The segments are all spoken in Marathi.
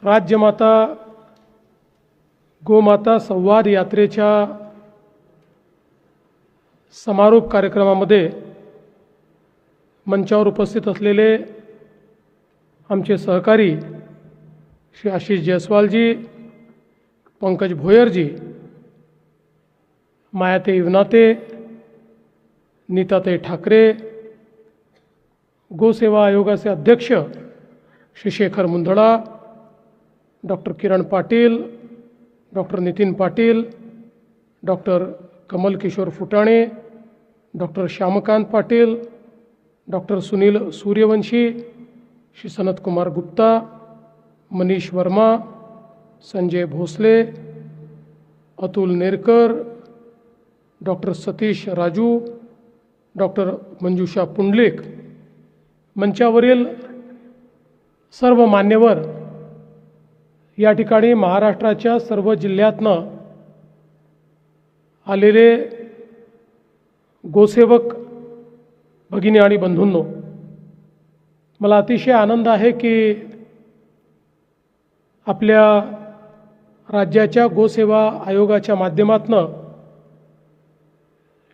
राज्यमाता गोमाता संवाद यात्रेच्या समारोप कार्यक्रमामध्ये मंचावर उपस्थित असलेले आमचे सहकारी श्री आशिष जयस्वालजी, पंकज भोयरजी, मायाते इवनाते, नीताताई ठाकरे, गोसेवा आयोगाचे अध्यक्ष Shri Shekhar Mundada, doctor Kiran Patil, doctor Nitin Patil, doctor Kamal Kishore Futane, doctor Shyamkant Patil, doctor Sunil Suryavanshi, Shri Sanat Kumar Gupta, Manish Verma, Sanjay Bhosale, Atul Nerkar, doctor Satish Raju, doctor Manjusha Pundlik, मंचावरील सर्व मान्यवर, या ठिकाणी महाराष्ट्राच्या सर्व जिल्ह्यातनं आलेले गोसेवक भगिनी आणि बंधूंनो, मला अतिशय आनंद आहे की आपल्या राज्याच्या गोसेवा आयोगाच्या माध्यमातून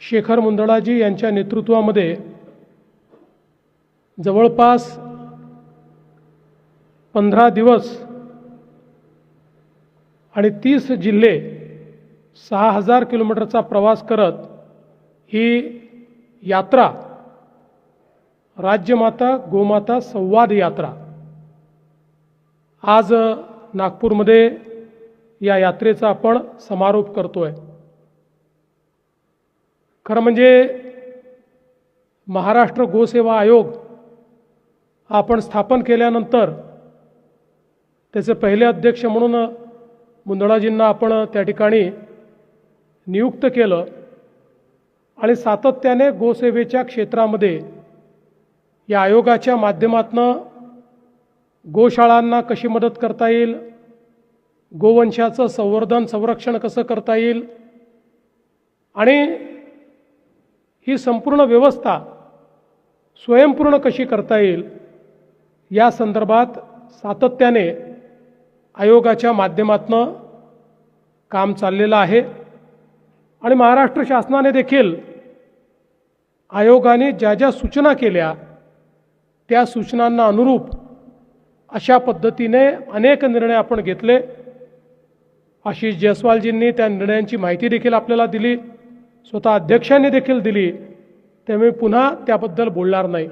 शेखर मुंदडाजी यांच्या नेतृत्वामध्ये जवळपास 15 दिवस आणि 30 जिल्हे 6000 किलोमीटरचा प्रवास करत ही यात्रा राज्यमाता गोमाता संवाद यात्रा आज नागपूरमध्ये या यात्रेचा आपण समारोप करतोय। खरं म्हणजे महाराष्ट्र गोसेवा आयोग आपण स्थापन केल्यानंतर त्याचे पहिले अध्यक्ष म्हणून मुंदडाजींना आपण त्या ठिकाणी नियुक्त केलं आणि सातत्याने गोसेवेच्या क्षेत्रामध्ये या आयोगाच्या माध्यमातून गोशाळांना कशी मदत करता येईल, गोवंशाचं संवर्धन संरक्षण कसं करता येईल आणि ही संपूर्ण व्यवस्था स्वयंपूर्ण कशी करता येईल या संदर्भात सातत्याने आयोगाच्या माध्यमातून काम चाललेलं आहे आणि महाराष्ट्र शासनाने देखील आयोगाने ज्या ज्या सूचना केल्या त्या सूचनांना अनुरूप अशा पद्धतीने अनेक निर्णय आपण घेतले। आशिष जयस्वालजींनी त्या निर्णयांची माहिती देखील आपल्याला दिली, स्वतः अध्यक्षांनी देखील दिली, त्यामुळे पुन्हा त्याबद्दल बोलणार नाही।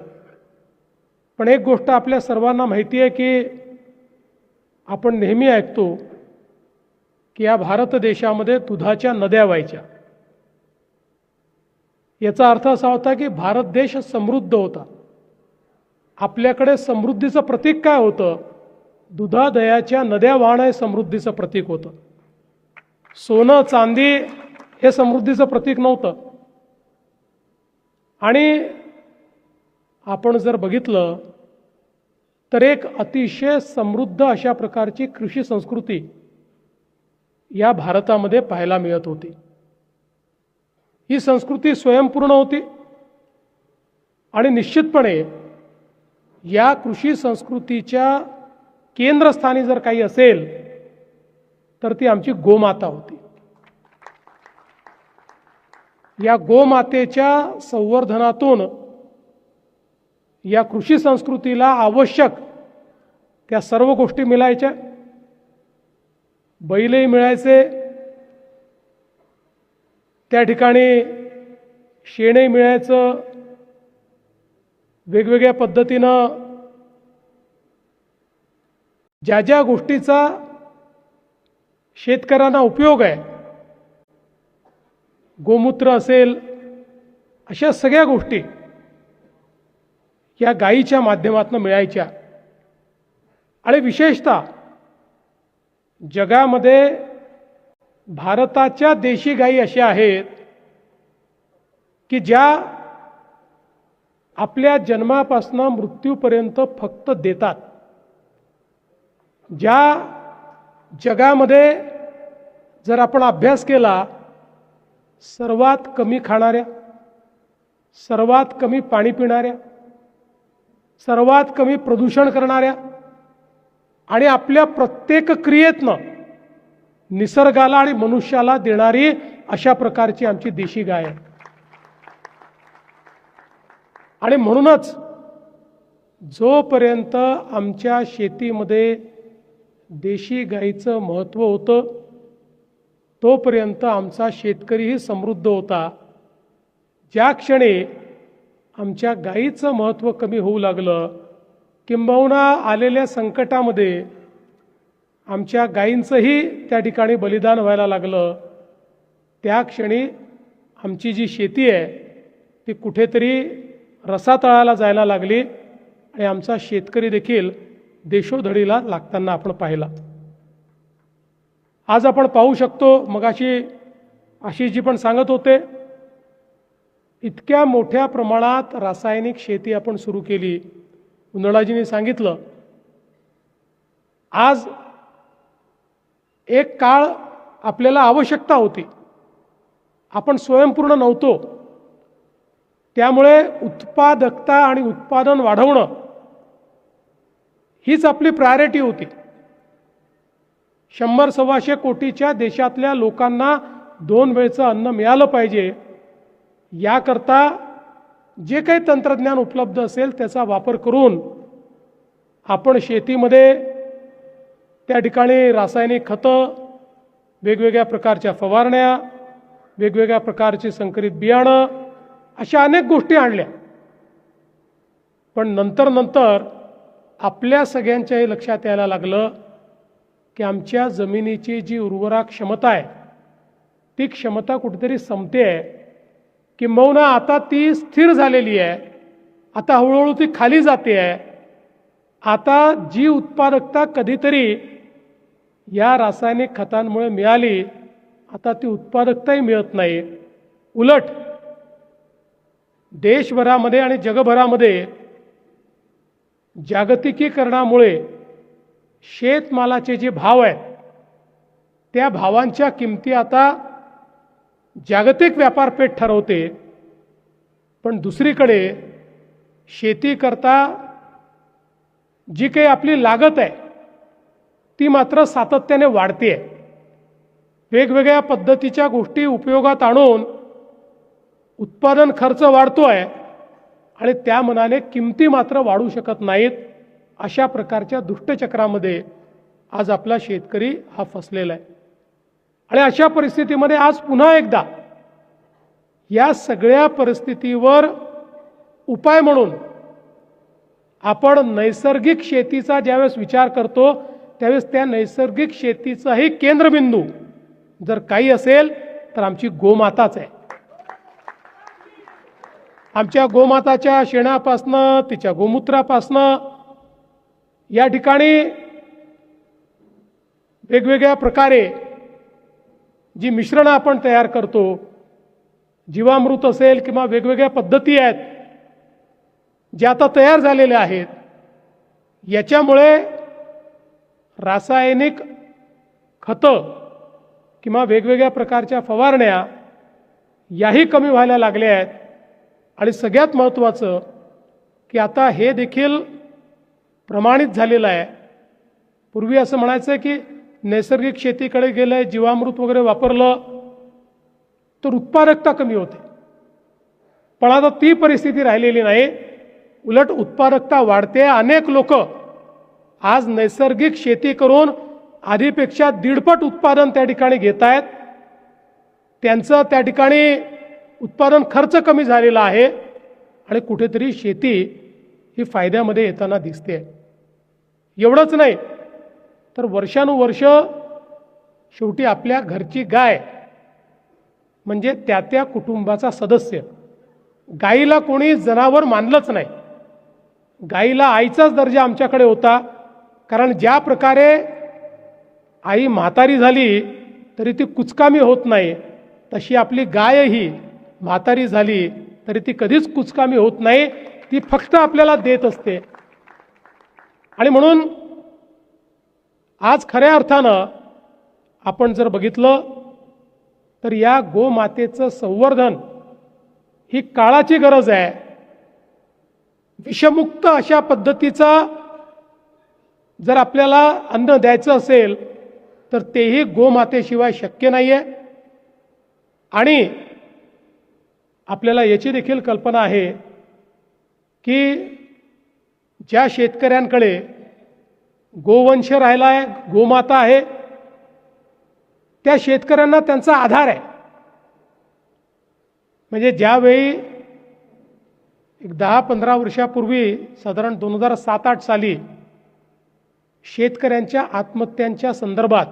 पण एक गोष्ट आपल्या सर्वांना माहिती आहे की आपण नेहमी ऐकतो की या भारत देशामध्ये दुधाच्या नद्या व्हायच्या। याचा अर्थ असा होता की भारत देश समृद्ध होता। आपल्याकडे समृद्धीचं प्रतीक काय होतं? दुधादयाच्या नद्या वाहणं हे समृद्धीचं प्रतीक होतं। सोनं चांदी हे समृद्धीचं प्रतीक नव्हतं। आणि आपण जर बघितलं तर एक अतिशय समृद्ध अशा प्रकारची कृषी संस्कृती या भारतामध्ये पाहायला मिळत होती। ही संस्कृती स्वयंपूर्ण होती आणि निश्चितपणे या कृषी संस्कृतीच्या केंद्रस्थानी जर काही असेल तर ती आमची गोमाता होती। या गोमातेच्या संवर्धनातून या कृषी संस्कृतीला आवश्यक त्या सर्व गोष्टी मिळायच्या। बैलही मिळायचे, त्या ठिकाणी शेणही मिळायचं, वेगवेगळ्या पद्धतीनं ज्या ज्या गोष्टीचा शेतकऱ्यांना उपयोग आहे, गोमूत्र असेल, अशा सगळ्या गोष्टी या गायीच्या माध्यमातून मिळायच्या। आणि विशेषतः जगामध्ये भारताच्या देशी गायी अशा आहेत की ज्या आपल्या जन्मापासून मृत्यूपर्यंत फक्त देतात। ज्या जगामध्ये जर आपण अभ्यास केला, सर्वात कमी खाणाऱ्या, सर्वात कमी पाणी पिणाऱ्या, सर्वात कमी प्रदूषण करणाऱ्या आणि आपल्या प्रत्येक क्रियेतनं निसर्गाला आणि मनुष्याला देणारी अशा प्रकारची आमची देशी गाय आहे. आणि म्हणूनच जोपर्यंत आमच्या शेतीमध्ये देशी गाईचं महत्त्व होतं तोपर्यंत आमचा शेतकरीही समृद्ध होता. ज्या क्षणी आमच्या गाईचं महत्त्व कमी होऊ लागलं, किंबहुना आलेल्या संकटामध्ये आमच्या गाईंचंही त्या ठिकाणी बलिदान व्हायला लागलं, त्या क्षणी आमची जी शेती आहे ती कुठेतरी रसातळाला जायला लागली आणि आमचा शेतकरी देखील देशोधडीला लागताना आपण पाहिला. आज आपण पाहू शकतो, मगाशी आशिषजी पण सांगत होते, इतक्या मोठ्या प्रमाणात रासायनिक शेती आपण सुरू केली. उंदळाजींनी सांगितलं, आज एक काळ आपल्याला आवश्यकता होती, आपण स्वयंपूर्ण नव्हतो, त्यामुळे उत्पादकता आणि उत्पादन वाढवणं हीच आपली प्रायोरिटी होती. 100-125 कोटीच्या देशातल्या लोकांना 2 वेळचं अन्न मिळालं पाहिजे, याकरता जे काही तंत्रज्ञान उपलब्ध असेल त्याचा वापर करून आपण शेतीमध्ये त्या ठिकाणी रासायनिक खतं, वेगवेगळ्या प्रकारच्या फवारण्या, वेगवेगळ्या प्रकारचे संकरित बियाणं, अशा अनेक गोष्टी आणल्या. पण नंतर आपल्या सगळ्यांच्याही लक्षात यायला लागलं की आमच्या जमिनीची जी उर्वरा क्षमता आहे ती क्षमता कुठेतरी संपते आहे, किंबहुना आता ती स्थिर झालेली आहे, आता हळूहळू ती खाली जाते आहे. आता जी उत्पादकता कधीतरी या रासायनिक खतांमुळे मिळाली, आता ती उत्पादकताही मिळत नाही. उलट देशभरामध्ये आणि जगभरामध्ये जागतिकीकरणामुळे शेतमालाचे जे भाव आहेत त्या भावांच्या किमती आता जागतिक व्यापारपेठ ठरवते. पण दुसरीकडे शेती करता जी काही आपली लागत आहे ती मात्र सातत्याने वाढते. वेगवेगळ्या पद्धतीच्या गोष्टी उपयोगात आणून उत्पादन खर्च वाढतोय आणि त्या मनाने किमती मात्र वाढू शकत नाहीत. अशा प्रकारच्या दुष्टचक्रामध्ये आज आपला शेतकरी हा फसलेला आहे. आणि अशा परिस्थितीमध्ये आज पुन्हा एकदा या सगळ्या परिस्थितीवर उपाय म्हणून आपण नैसर्गिक शेतीचा ज्यावेळेस विचार करतो त्यावेळेस त्या नैसर्गिक शेतीचाही केंद्रबिंदू जर काही असेल तर आमची गोमाताच आहे. आमच्या गोमाताच्या शेणापासनं, तिच्या गोमूत्रापासनं या ठिकाणी वेगवेगळ्या प्रकारे जी मिश्रणं आपण तयार करतो, जीवामृत असेल किंवा वेगवेगळ्या पद्धती आहेत ज्या आता तयार झालेल्या आहेत, याच्यामुळे रासायनिक खतं किंवा वेगवेगळ्या प्रकारच्या फवारण्या याही कमी व्हायला लागल्या आहेत. आणि सगळ्यात महत्त्वाचं की आता हे देखील प्रमाणित झालेलं आहे. पूर्वी असं म्हणायचं की नैसर्गिक शेतीकडे गेलं, जीवामृत वगैरे वापरलं तर उत्पादकता कमी होते, पण आता ती परिस्थिती राहिलेली नाही. उलट उत्पादकता वाढते. अनेक लोक आज नैसर्गिक शेती करून आधीपेक्षा 1.5 उत्पादन त्या ठिकाणी घेत आहेत. त्यांचं त्या ठिकाणी उत्पादन खर्च कमी झालेला आहे आणि कुठेतरी शेती ही फायद्यामध्ये येताना दिसते. एवढंच नाही तर वर्षानुवर्ष शेवटी आपल्या घरची गाय म्हणजे त्या कुटुंबाचा सदस्य. गाईला कोणी जनावर मानलंच नाही. गाईला आईचाच दर्जा आमच्याकडे होता. कारण ज्या प्रकारे आई म्हातारी झाली तरी ती कुचकामी होत नाही, तशी आपली गायही म्हातारी झाली तरी ती कधीच कुचकामी होत नाही. ती फक्त आपल्याला देत असते. आणि म्हणून आज खऱ्या अर्थानं आपण जर बघितलं तर या गोमातेचं संवर्धन ही काळाची गरज आहे. विषमुक्त अशा पद्धतीचा जर आपल्याला अन्न द्यायचं असेल तर तेही गोमातेशिवाय शक्य नाही आहे. आणि आपल्याला याची देखील कल्पना आहे की ज्या शेतकऱ्यांकडे गोवंश राहिला आहे, गोमाता आहे, त्या शेतकऱ्यांना त्यांचा आधार आहे. म्हणजे ज्यावेळी एक 10-15 वर्षापूर्वी साधारण 2007-8 साली शेतकऱ्यांच्या आत्महत्यांच्या संदर्भात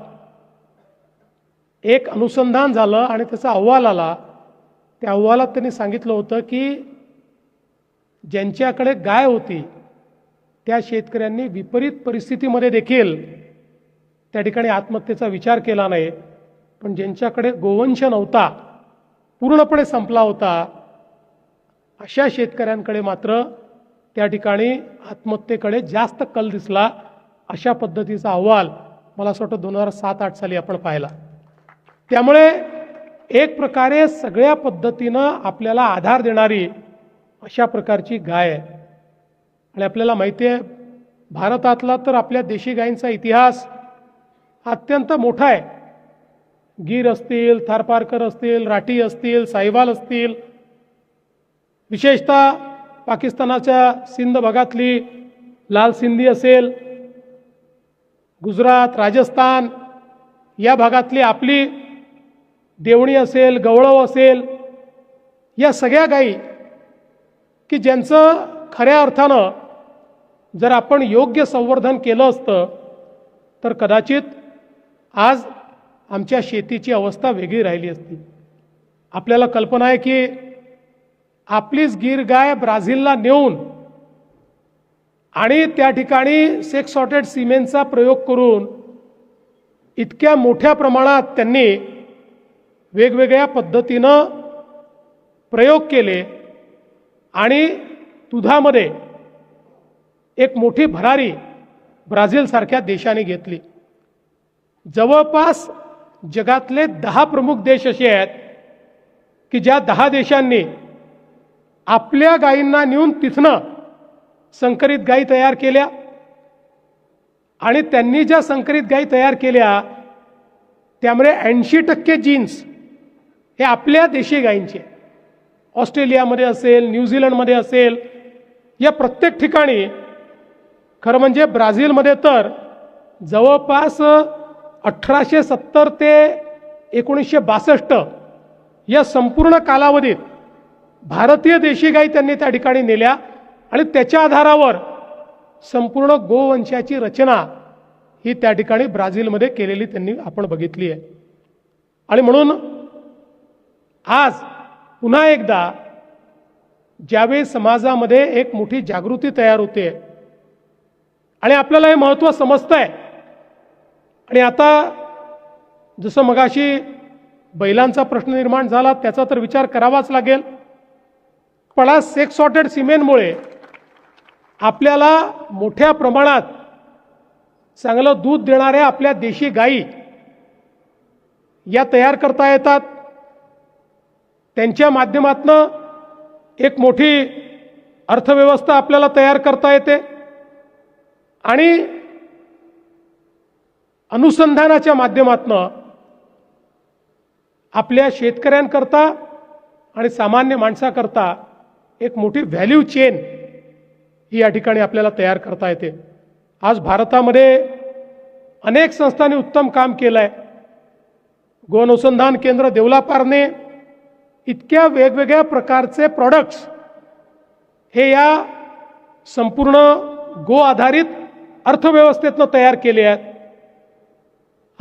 एक अनुसंधान झालं आणि त्याचा अहवाल आला. त्या अहवालात त्यांनी सांगितलं होतं की ज्यांच्याकडे गाय होती त्या शेतकऱ्यांनी विपरीत परिस्थितीमध्ये देखील त्या ठिकाणी आत्महत्येचा विचार केला नाही, पण ज्यांच्याकडे गोवंश नव्हता, पूर्णपणे संपला होता, अशा शेतकऱ्यांकडे मात्र त्या ठिकाणी आत्महत्येकडे जास्त कल दिसला. अशा पद्धतीचा अहवाल मला असं वाटतं 2007-8 साली आपण पाहिला. त्यामुळे एक प्रकारे सगळ्या पद्धतीनं आपल्याला आधार देणारी अशा प्रकारची गाय आहे. आणि आपल्याला माहिती आहे भारतातला तर आपल्या देशी गायींचा इतिहास अत्यंत मोठा आहे. गीर असतील, थारपारकर असतील, राठी असतील, साहिवाल असतील, विशेषतः पाकिस्तानाच्या सिंध भागातली लाल सिंधी असेल, गुजरात, राजस्थान या भागातली आपली देवणी असेल, गवळव असेल, या सगळ्या गायी की ज्यांचं खऱ्या अर्थानं जर आपण योग्य संवर्धन केलं असतं तर कदाचित आज आमच्या शेतीची अवस्था वेगळी राहिली असती. आपल्याला कल्पना आहे की आपलीच गीर गाय ब्राझीलला नेऊन आणि त्या ठिकाणी सेक्स सॉर्टेड सिमेंटचा प्रयोग करून इतक्या मोठ्या प्रमाणात त्यांनी वेगवेगळ्या पद्धतीनं प्रयोग केले आणि दुधामध्ये एक मोठी भरारी ब्राझीलसारख्या देशाने घेतली. जवळपास जगातले 10 प्रमुख देश असे आहेत की ज्या 10 देशांनी आपल्या गायींना नेऊन तिथनं संकरित गायी तयार केल्या आणि त्यांनी ज्या संकरित गायी तयार केल्या त्यामुळे 80% जीन्स हे आपल्या देशी गायींचे. ऑस्ट्रेलियामध्ये असेल, न्यूझीलंडमध्ये असेल, या प्रत्येक ठिकाणी, खरं म्हणजे ब्राझीलमध्ये तर जवळपास 1870 ते 1962 या संपूर्ण कालावधीत भारतीय देशी गायी त्यांनी त्या ठिकाणी नेल्या आणि त्याच्या आधारावर संपूर्ण गोवंशाची रचना ही त्या ठिकाणी ब्राझीलमध्ये केलेली त्यांनी आपण बघितली आहे. आणि म्हणून आज पुन्हा एकदा ज्यावेळी समाजामध्ये एक मोठी जागृती तयार होते आणि आपल्याला हे महत्त्व समजतंय आणि आता जसं मगाशी बैलांचा प्रश्न निर्माण झाला त्याचा तर विचार करावाच लागेल, पण आज सेक्स सॉर्टेड सिमेंटमुळे आपल्याला मोठ्या प्रमाणात चांगलं दूध देणाऱ्या आपल्या देशी गायी या तयार करता येतात. त्यांच्या माध्यमातून एक मोठी अर्थव्यवस्था आपल्याला तयार करता येते आणि अनुसंधानाच्या माध्यमातून आपल्या शेतकऱ्यांकरता आणि सामान्य माणसाकरता एक मोठी व्हॅल्यू चेन ही या ठिकाणी आपल्याला तयार करता येते. आज भारतामध्ये अनेक संस्थांनी उत्तम काम केलं आहे. गो अनुसंधान केंद्र देवलापारने इतक्या वेगवेगळ्या प्रकारचे प्रॉडक्ट्स हे या संपूर्ण गो आधारित अर्थव्यवस्थेतनं तयार केले आहेत.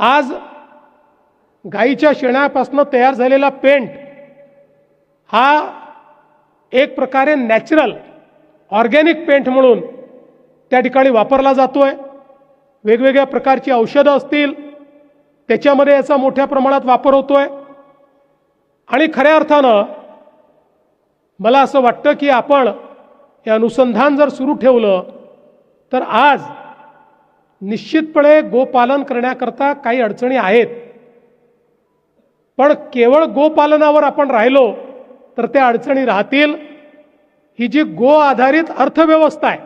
आज गाईच्या शेणापासून तयार झालेला पेंट हा एक प्रकारे नॅचरल ऑर्गॅनिक पेंट म्हणून त्या ठिकाणी वापरला जातोय. वेगवेगळ्या प्रकारची औषधं असतील त्याच्यामध्ये याचा मोठ्या प्रमाणात वापर होतोय. आणि खऱ्या अर्थानं मला असं वाटतं की आपण हे अनुसंधान जर सुरू ठेवलं तर आज निश्चितपणे गोपालन करण्याकरता काही अडचणी आहेत, पण केवळ गोपालनावर आपण राहिलो तर त्या अडचणी राहतील. ही जी गो आधारित अर्थव्यवस्था आहे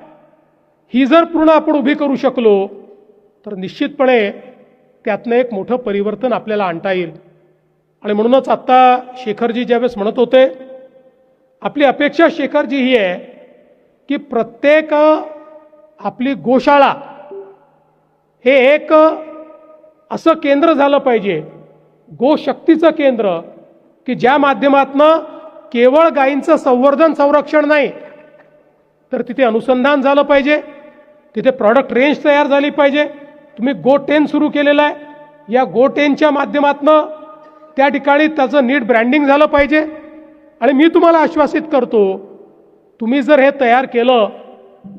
ही जर पूर्ण आपण उभी करू शकलो तर निश्चितपणे त्यातनं एक मोठं परिवर्तन आपल्याला आणता येईल. आणि म्हणूनच आत्ता शेखरजी ज्यावेळेस म्हणत होते, आपली अपेक्षा शेखरजी ही आहे की प्रत्येक आपली गोशाळा हे एक असं केंद्र झालं पाहिजे, गोशक्तीचं केंद्र, की ज्या माध्यमातनं केवळ गायींचं संवर्धन संरक्षण नाही तर तिथे अनुसंधान झालं पाहिजे, तिथे प्रॉडक्ट रेंज तयार झाली पाहिजे. तुम्ही गो10 सुरू केलेलं आहे, या गो10च्या माध्यमातनं त्या ठिकाणी त्याचं नीट ब्रँडिंग झालं पाहिजे. आणि मी तुम्हाला आश्वासित करतो, तुम्ही जर हे तयार केलं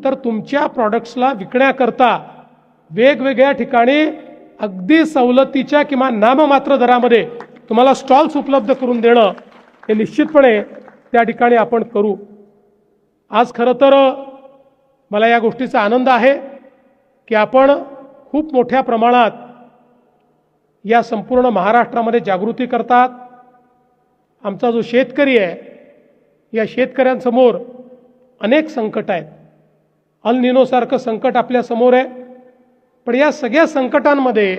तर तुमच्या प्रॉडक्ट्सला विकण्याकरता वेगवेगळ्या ठिकाणी अगदी सवलतीच्या किंवा नाममात्र दरामध्ये तुम्हाला स्टॉल्स उपलब्ध करून देणं हे निश्चितपणे त्या ठिकाणी आपण करू. आज खरं तर मला या गोष्टीचा आनंद आहे की आपण खूप मोठ्या प्रमाणात या संपूर्ण महाराष्ट्रामध्ये जागृती करतात. आमचा जो शेतकरी आहे, या शेतकऱ्यांसमोर अनेक संकट आहेत. अल निनोसारखं संकट आपल्यासमोर आहे. पण या सगळ्या संकटांमध्ये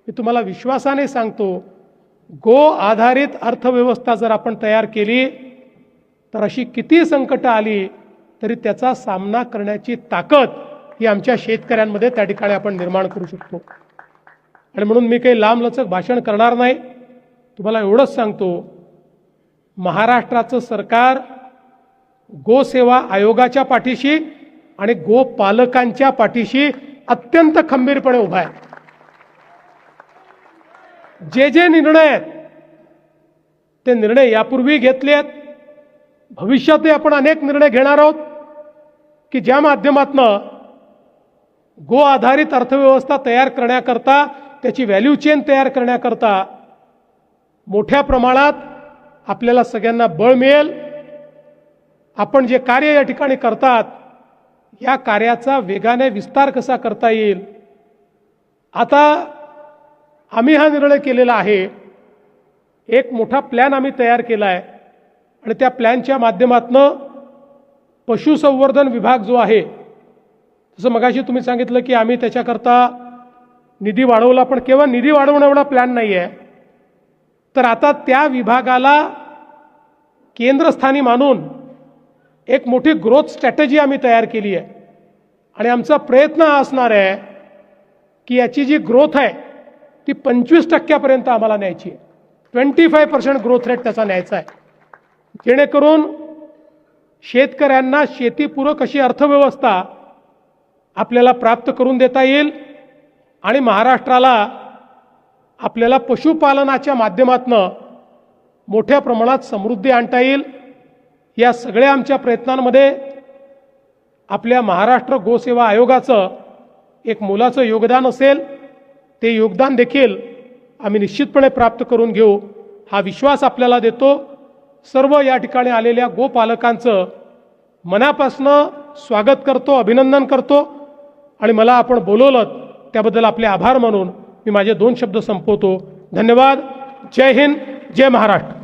मी तुम्हाला विश्वासाने सांगतो, गो आधारित अर्थव्यवस्था जर आपण तयार केली तर अशी किती संकटं आली तरी त्याचा सामना करण्याची ताकद ही आमच्या शेतकऱ्यांमध्ये त्या ठिकाणी आपण निर्माण करू शकतो. आणि म्हणून मी काही लांबलचक भाषण करणार नाही. तुम्हाला एवढंच सांगतो, महाराष्ट्राचं सरकार गोसेवा आयोगाच्या पाठीशी आणि गोपालकांच्या पाठीशी अत्यंत खंबीरपणे उभा आहे. जे जे निर्णय आहेत ते निर्णय यापूर्वी घेतले आहेत, भविष्यातही आपण अनेक निर्णय घेणार आहोत की ज्या माध्यमातनं गो आधारित अर्थव्यवस्था तयार करण्याकरता, त्याची व्हॅल्यू चेन तयार करण्याकरता मोठ्या प्रमाणात आपल्याला सगळ्यांना बळ मिळेल. आपण जे कार्य या ठिकाणी करतात या कार्याचा वेगाने विस्तार कसा करता येईल. आता आम्ही हा निर्णय केलेला आहे, एक मोठा प्लॅन आम्ही तयार केला आहे आणि त्या प्लॅनच्या माध्यमातनं पशुसंवर्धन विभाग जो आहे, जसं मगाशी तुम्ही सांगितलं की आम्ही त्याच्याकरता निधी वाढवला, पण केवळ निधी वाढवणं एवढा प्लॅन नाही आहे. तर आता त्या विभागाला केंद्रस्थानी मानून एक मोठी ग्रोथ स्ट्रॅटेजी आम्ही तयार केली आहे. आणि आमचा प्रयत्न हा असणार आहे की याची जी ग्रोथ आहे ती 25% आम्हाला न्यायची आहे. 25% ग्रोथ रेट त्याचा न्यायचा आहे, जेणेकरून शेतकऱ्यांना शेतीपूरक अशी अर्थव्यवस्था आपल्याला प्राप्त करून देता येईल आणि महाराष्ट्राला आपल्याला पशुपालनाच्या माध्यमातनं मोठ्या प्रमाणात समृद्धी आणता येईल. या सगळ्या आमच्या प्रयत्नांमध्ये आपल्या महाराष्ट्र गोसेवा आयोगाचं एक मोलाचं योगदान असेल. ते योगदान देखील आम्ही निश्चितपणे प्राप्त करून घेऊ हा विश्वास आपल्याला देतो. सर्व या ठिकाणी आलेल्या गोपालकांचं मनापासनं स्वागत करतो, अभिनंदन करतो आणि मला आपण बोलवलं त्याबद्दल आपले आभार मानून मी माझे 2 शब्द संपवतो. धन्यवाद. जय हिंद, जय महाराष्ट्र.